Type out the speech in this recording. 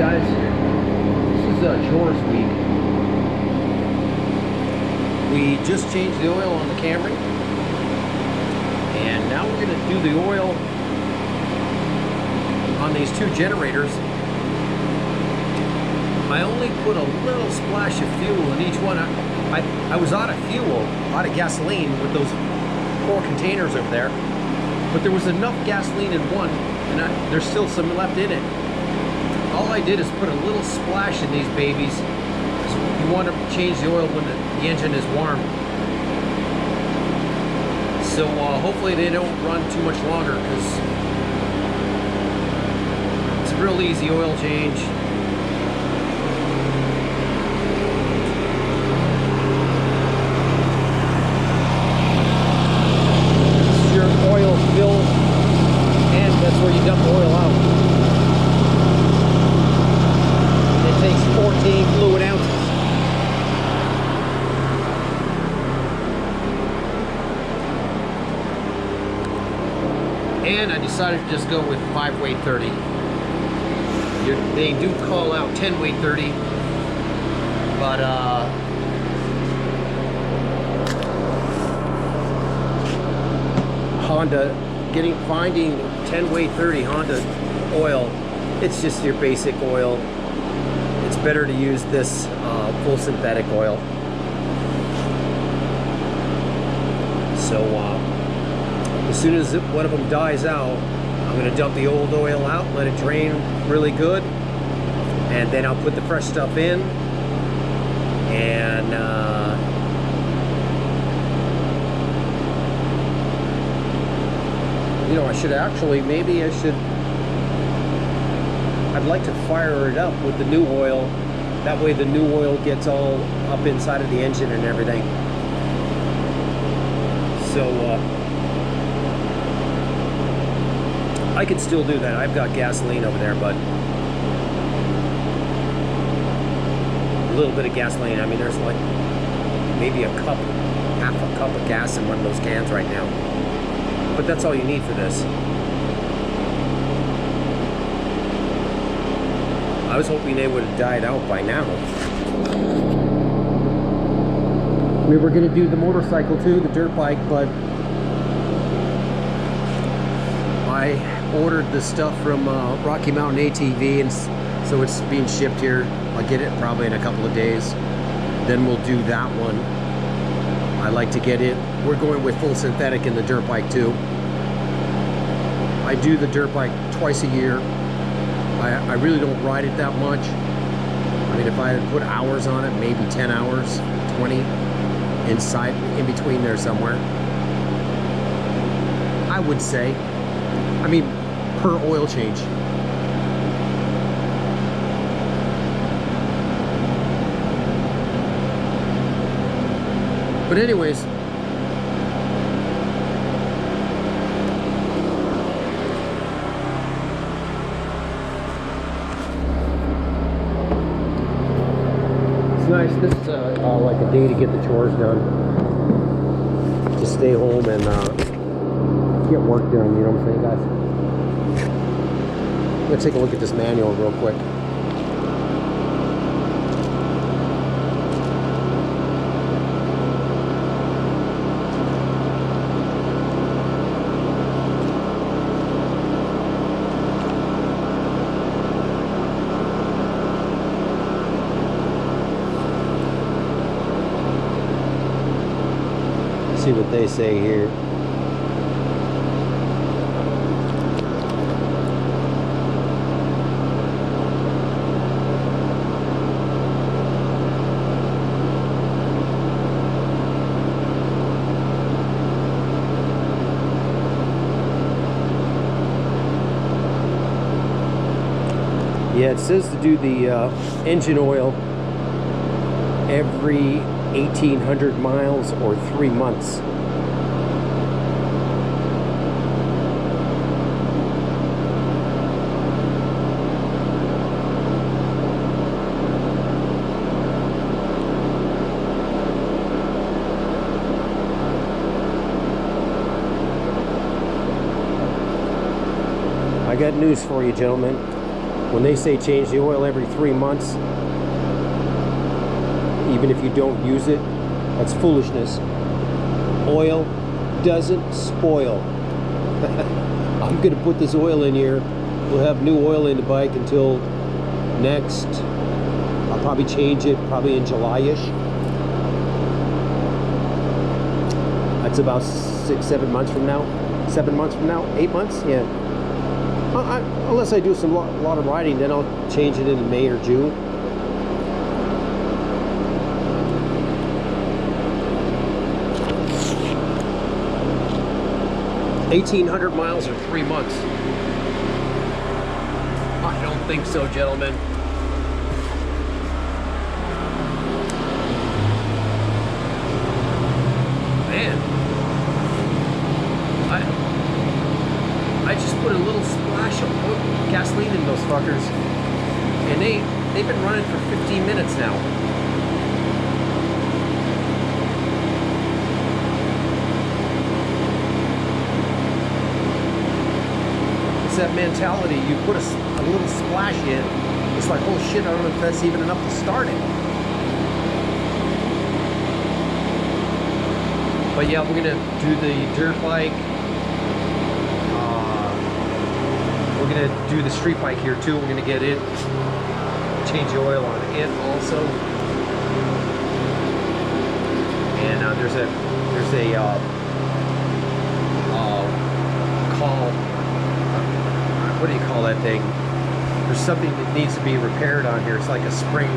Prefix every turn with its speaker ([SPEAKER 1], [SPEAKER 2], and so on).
[SPEAKER 1] guys, this is chores week. We just changed the oil on the Camry, and now we're going to do the oil on these two generators. I only put a little splash of fuel in each one. I was out of fuel, out of gasoline with those 4 containers over there, but there was enough gasoline in one, and there's still some left in it. All I did is put a little splash in these babies. You want to change the oil when the engine is warm. So hopefully they don't run too much longer, because it's a real easy oil change. This is your oil fill, and that's where you dump the oil out. It takes 14 fluid ounces. And I decided to just go with 5 weight 30. They do call out 10 weight 30, but Honda, finding 10 weight 30 Honda oil, it's just your basic oil. It's better to use this full synthetic oil. So as soon as one of them dies out, I'm going to dump the old oil out, let it drain really good, and then I'll put the fresh stuff in. And you know, I should actually, I'd like to fire it up with the new oil. That way the new oil gets all up inside of the engine and everything. So I could still do that. I've got gasoline over there, but a little bit of gasoline. I mean, there's like maybe half a cup of gas in one of those cans right now. But that's all you need for this. I was hoping they would have died out by now. We were going to do the motorcycle too, the dirt bike, but I ordered the stuff from Rocky Mountain ATV, and so it's being shipped here. I'll get it probably in a couple of days. Then we'll do that one. I like to get it. We're going with full synthetic in the dirt bike too. I do the dirt bike twice a year. I really don't ride it that much. I mean, if I had put hours on it, maybe 10 hours, 20, inside, in between there somewhere, I would say. I mean, per oil change. But anyways, it's nice. This is like a day to get the chores done. To stay home and get work done, you know what I'm saying, guys? I'm gonna take a look at this manual real quick. See what they say here. Yeah, it says to do the engine oil every 1,800 miles or 3 months. I got news for you, gentlemen. When they say change the oil every 3 months, even if you don't use it, that's foolishness. Oil doesn't spoil. I'm gonna put this oil in here. We'll have new oil in the bike until next. I'll probably change it probably in July-ish. That's about 6-7 months from now. 7 months from now, 8 months, yeah. Unless I do some lot of riding, then I'll change it in May or June. $1,800 miles or 3 months? I don't think so, gentlemen. Man, I just put a little splash of gasoline in those fuckers, and they've been running for 15 minutes now. It's that mentality. You put a little splash in, it's like, oh shit, I don't know if that's even enough to start it. But yeah, we're gonna do the dirt bike. We're gonna do the street bike here too. We're gonna get it, change the oil on it also. And there's a call. What do you call that thing? There's something that needs to be repaired on here. It's like a spring